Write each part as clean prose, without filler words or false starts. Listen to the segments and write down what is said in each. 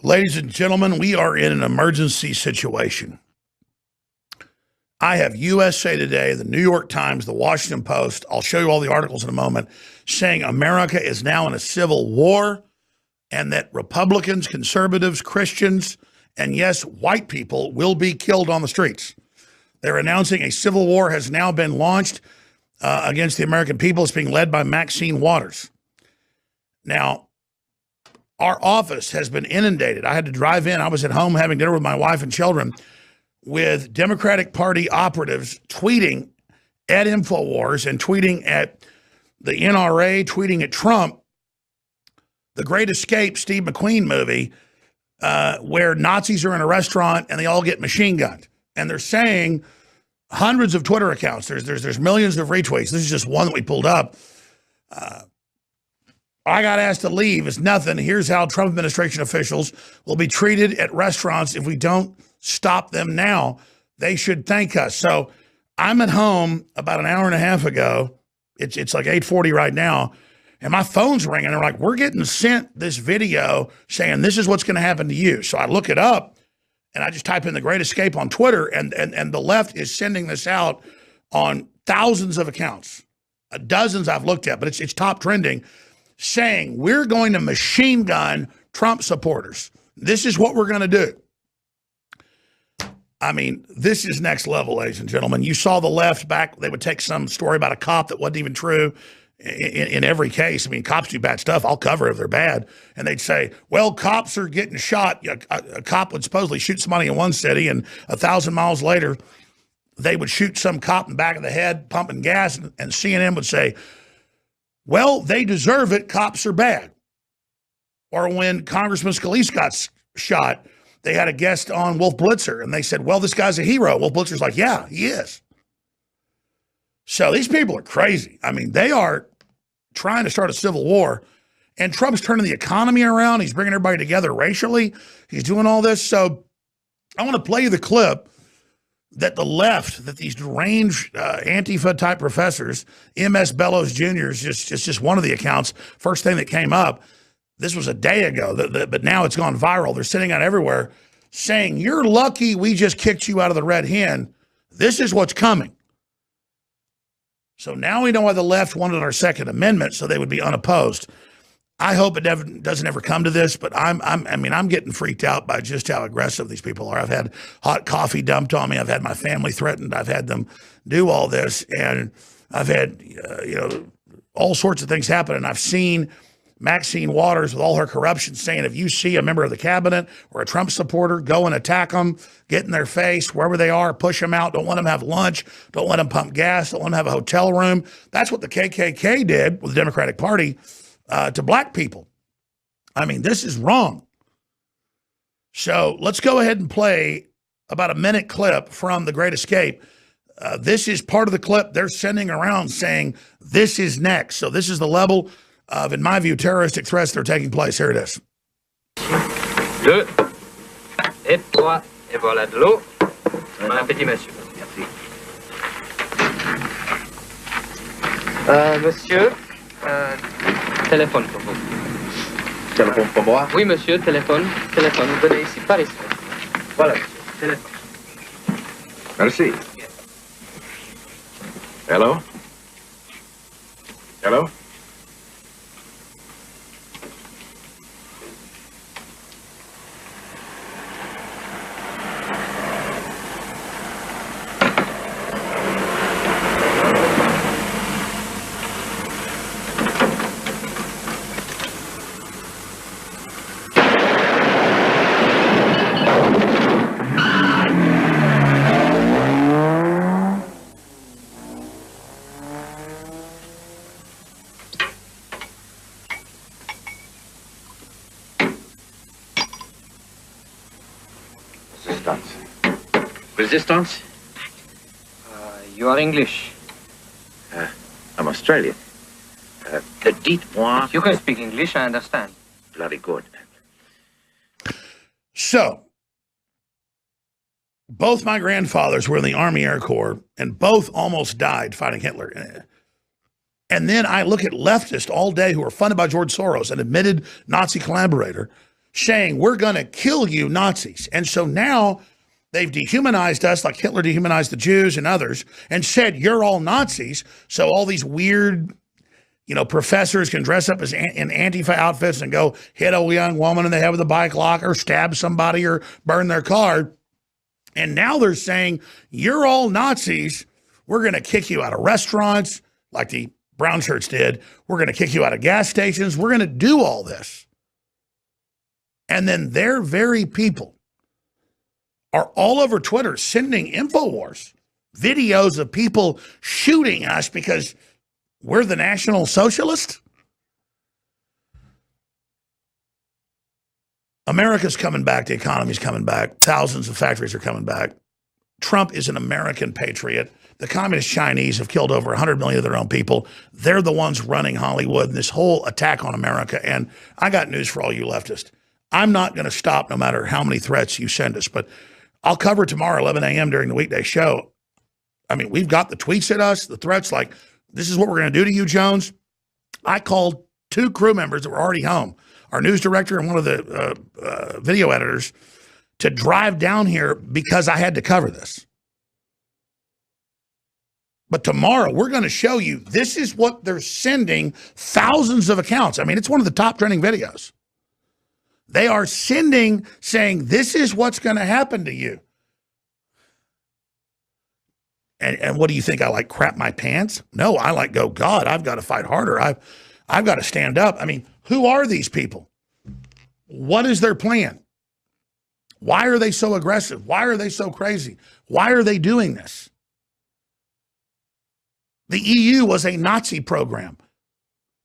Ladies and gentlemen, we are in an emergency situation. I have USA Today, the New York Times, the Washington Post, I'll show you all the articles in a moment, saying America is now in a civil war and that Republicans, conservatives, Christians, and yes, white people will be killed on the streets. They're announcing a civil war has now been launched against the American people. It's being led by Maxine Waters. Now, our office has been inundated. I had to drive in. I was at home having dinner with my wife and children with Democratic Party operatives tweeting at InfoWars and tweeting at the NRA, tweeting at Trump, the Great Escape Steve McQueen movie, where Nazis are in a restaurant and they all get machine gunned. And they're saying hundreds of Twitter accounts. There's millions of retweets. This is just one that we pulled up. I got asked to leave. It's nothing. Here's how Trump administration officials will be treated at restaurants if we don't stop them now. They should thank us. So I'm at home about an hour and a half ago. It's like 8:40 right now. And my phone's ringing. They're like, we're getting sent this video saying this is what's going to happen to you. So I look it up and I just type in the Great Escape on Twitter and the left is sending this out on thousands of accounts. Dozens I've looked at, but it's top trending, saying we're going to machine gun Trump supporters. This is what we're going to do. I mean, this is next level, ladies and gentlemen. You saw the left back. They would take some story about a cop that wasn't even true in every case. I mean, cops do bad stuff. I'll cover if they're bad. And they'd say, well, cops are getting shot. A cop would supposedly shoot somebody in one city, and 1,000 miles later, they would shoot some cop in the back of the head, pumping gas, and CNN would say, well, they deserve it. Cops are bad. Or when Congressman Scalise got shot, they had a guest on Wolf Blitzer, and they said, well, this guy's a hero. Wolf Blitzer's like, yeah, he is. So these people are crazy. I mean, they are trying to start a civil war, and Trump's turning the economy around. He's bringing everybody together racially. He's doing all this. So I want to play you the clip that the left, that these deranged Antifa-type professors, M.S. Bellows Jr. is just one of the accounts, first thing that came up. This was a day ago, but now it's gone viral. They're sitting out everywhere saying, you're lucky we just kicked you out of the Red Hen. This is what's coming. So now we know why the left wanted our Second Amendment, so they would be unopposed. I hope it doesn't ever come to this, but I'm getting freaked out by just how aggressive these people are. I've had hot coffee dumped on me. I've had my family threatened. I've had them do all this, and I've had all sorts of things happen. And I've seen Maxine Waters with all her corruption saying, if you see a member of the cabinet or a Trump supporter, go and attack them, get in their face, wherever they are, push them out. Don't let them have lunch. Don't let them pump gas. Don't let them have a hotel room. That's what the KKK did with the Democratic Party to black people. I mean, this is wrong. So let's go ahead and play about a minute clip from The Great Escape. This is part of the clip they're sending around saying this is next. So this is the level of, in my view, terroristic threats that are taking place. Here it is. 2 et 3 et voilà de l'eau. Bon appétit, monsieur. Merci. Monsieur, téléphone pour vous. Téléphone pour moi? Oui, monsieur, téléphone. Téléphone, venez ici, par ici. Voilà, monsieur, téléphone. Merci. Hello? Hello? Resistance? You are English. I'm Australian. Dites-moi. You can speak English, I understand. Bloody good. So, both my grandfathers were in the Army Air Corps, and both almost died fighting Hitler. And then I look at leftists all day who are funded by George Soros, an admitted Nazi collaborator, saying, we're going to kill you Nazis. And so now they've dehumanized us like Hitler dehumanized the Jews and others and said, you're all Nazis. So all these weird, professors can dress up in Antifa outfits and go hit a young woman in the head with a bike lock or stab somebody or burn their car. And now they're saying, you're all Nazis. We're going to kick you out of restaurants like the brown shirts did. We're going to kick you out of gas stations. We're going to do all this. And then their very people are all over Twitter sending InfoWars videos of people shooting us because we're the National Socialists. America's coming back. The economy's coming back. Thousands of factories are coming back. Trump is an American patriot. The communist Chinese have killed over 100 million of their own people. They're the ones running Hollywood and this whole attack on America. And I got news for all you leftists. I'm not going to stop no matter how many threats you send us, but I'll cover tomorrow, 11 a.m. during the weekday show. I mean, we've got the tweets at us, the threats like, this is what we're going to do to you, Jones. I called 2 crew members that were already home, our news director and one of the video editors, to drive down here because I had to cover this. But tomorrow, we're going to show you this is what they're sending thousands of accounts. I mean, it's one of the top trending videos. They are sending, saying, this is what's going to happen to you. And what do you think? I like crap my pants? No, I like go, God, I've got to fight harder. I've got to stand up. I mean, who are these people? What is their plan? Why are they so aggressive? Why are they so crazy? Why are they doing this? The EU was a Nazi program.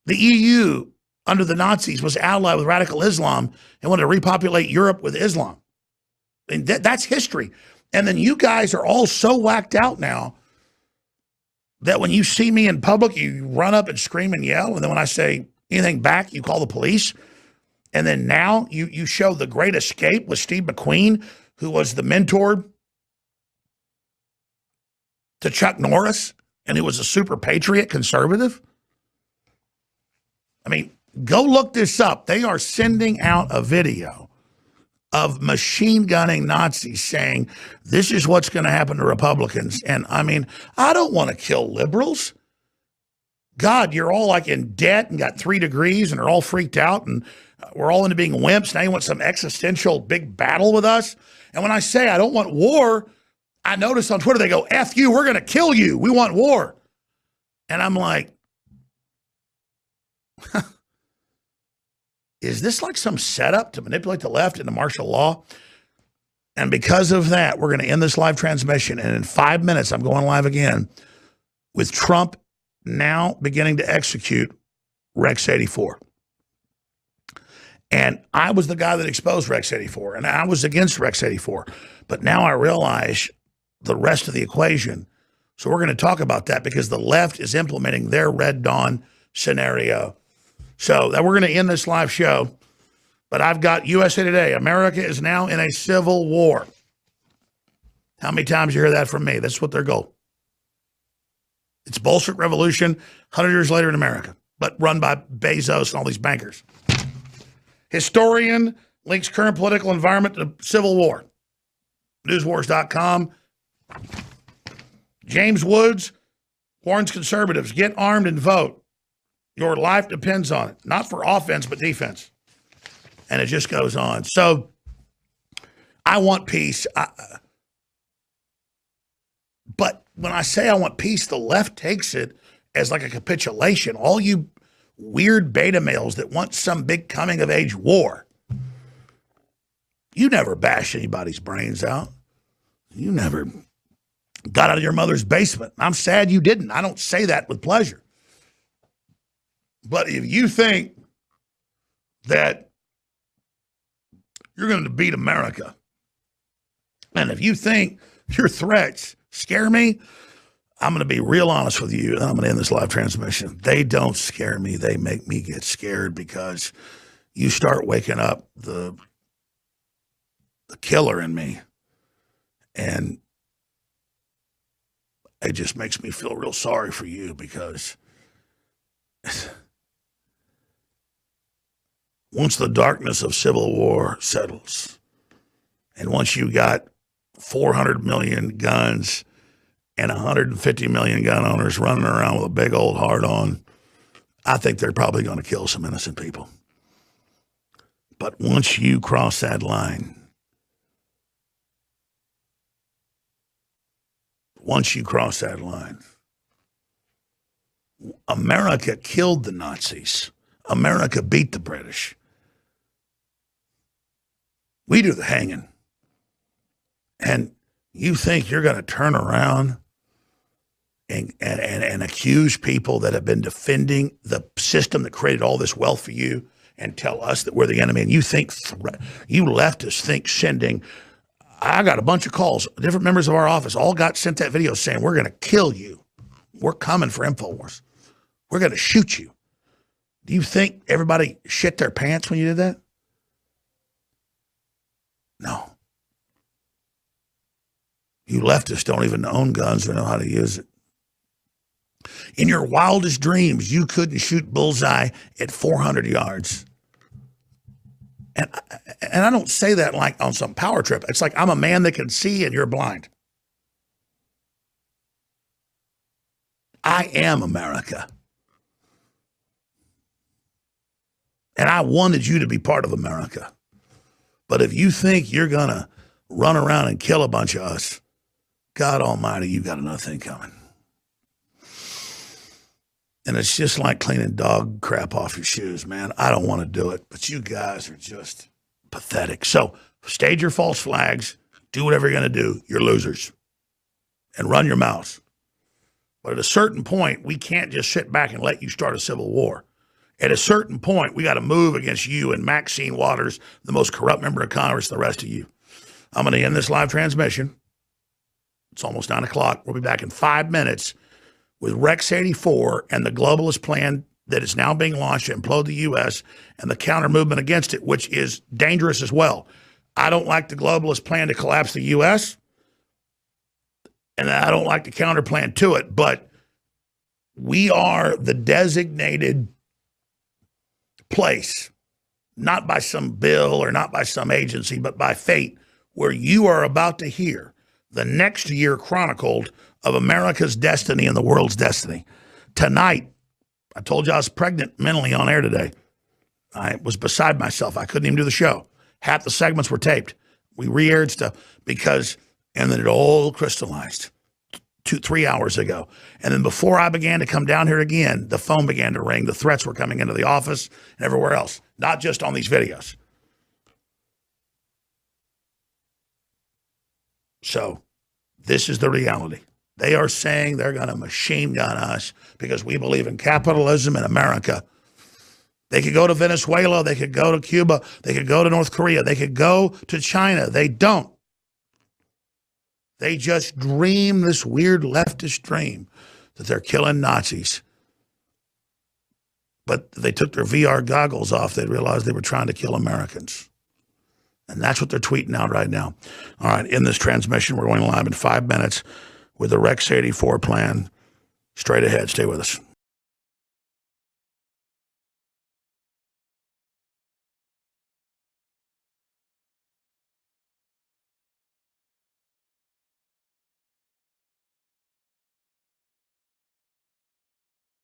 The EU, under the Nazis, was allied with radical Islam and wanted to repopulate Europe with Islam. And that's history. And then you guys are all so whacked out now that when you see me in public, you run up and scream and yell. And then when I say anything back, you call the police. And then now you show the Great Escape with Steve McQueen, who was the mentor to Chuck Norris, and who was a super patriot conservative. I mean, go look this up. They are sending out a video of machine gunning Nazis saying, this is what's going to happen to Republicans. And I mean, I don't want to kill liberals. God, you're all like in debt and got 3 degrees and are all freaked out and we're all into being wimps. Now you want some existential big battle with us. And when I say I don't want war, I notice on Twitter, they go, F you, we're going to kill you. We want war. And I'm like, is this like some setup to manipulate the left into martial law? And because of that, we're going to end this live transmission. And in 5 minutes, I'm going live again with Trump now beginning to execute Rex 84. And I was the guy that exposed Rex 84, and I was against Rex 84. But now I realize the rest of the equation. So we're going to talk about that because the left is implementing their Red Dawn scenario. So that we're going to end this live show. But I've got USA Today. America is now in a civil war. How many times you hear that from me? That's what their goal. It's Bolshevik Revolution 100 years later in America, but run by Bezos and all these bankers. Historian links current political environment to civil war. Newswars.com. James Woods warns conservatives, get armed and vote. Your life depends on it. Not for offense, but defense. And it just goes on. So I want peace. But when I say I want peace, the left takes it as like a capitulation. All you weird beta males that want some big coming of age war. You never bashed anybody's brains out. You never got out of your mother's basement. I'm sad you didn't. I don't say that with pleasure. But if you think that you're going to beat America, and if you think your threats scare me, I'm going to be real honest with you, and I'm going to end this live transmission. They don't scare me. They make me get scared because you start waking up the killer in me, and it just makes me feel real sorry for you because once the darkness of civil war settles, and once you got 400 million guns and 150 million gun owners running around with a big old heart on, I think they're probably going to kill some innocent people. But once you cross that line, America killed the Nazis. America beat the British. We do the hanging. And you think you're going to turn around and accuse people that have been defending the system that created all this wealth for you and tell us that we're the enemy? And you think, you leftists think sending, I got a bunch of calls, different members of our office all got sent that video saying, we're going to kill you. We're coming for InfoWars. We're going to shoot you. Do you think everybody shit their pants when you did that? No. You leftists don't even own guns or know how to use it. In your wildest dreams, you couldn't shoot bullseye at 400 yards. And I don't say that like on some power trip. It's like I'm a man that can see and you're blind. I am America. And I wanted you to be part of America. But if you think you're going to run around and kill a bunch of us, God almighty, you got another thing coming. And it's just like cleaning dog crap off your shoes, man. I don't want to do it, but you guys are just pathetic. So stage your false flags, do whatever you're going to do. You're losers. And run your mouths. But at a certain point, we can't just sit back and let you start a civil war. At a certain point, we got to move against you and Maxine Waters, the most corrupt member of Congress, the rest of you. I'm going to end this live transmission. It's almost 9 o'clock. We'll be back in 5 minutes with Rex 84 and the globalist plan that is now being launched to implode the U.S. and the counter movement against it, which is dangerous as well. I don't like the globalist plan to collapse the U.S., and I don't like the counter plan to it, but we are the designated place, not by some bill or not by some agency, but by fate, where you are about to hear the next year chronicled of America's destiny and the world's destiny. Tonight, I told you I was pregnant mentally on air today. I was beside myself. I couldn't even do the show. Half the segments were taped. We re-aired stuff because, and then it all crystallized 3 hours ago. And then before I began to come down here again, the phone began to ring. The threats were coming into the office and everywhere else, not just on these videos. So this is the reality. They are saying they're going to machine gun us because we believe in capitalism in America. They could go to Venezuela. They could go to Cuba. They could go to North Korea. They could go to China. They don't. They just dream this weird leftist dream that they're killing Nazis. But they took their VR goggles off. They realized they were trying to kill Americans. And that's what they're tweeting out right now. All right, in this transmission, we're going live in 5 minutes with the Rex 84 plan. Straight ahead. Stay with us.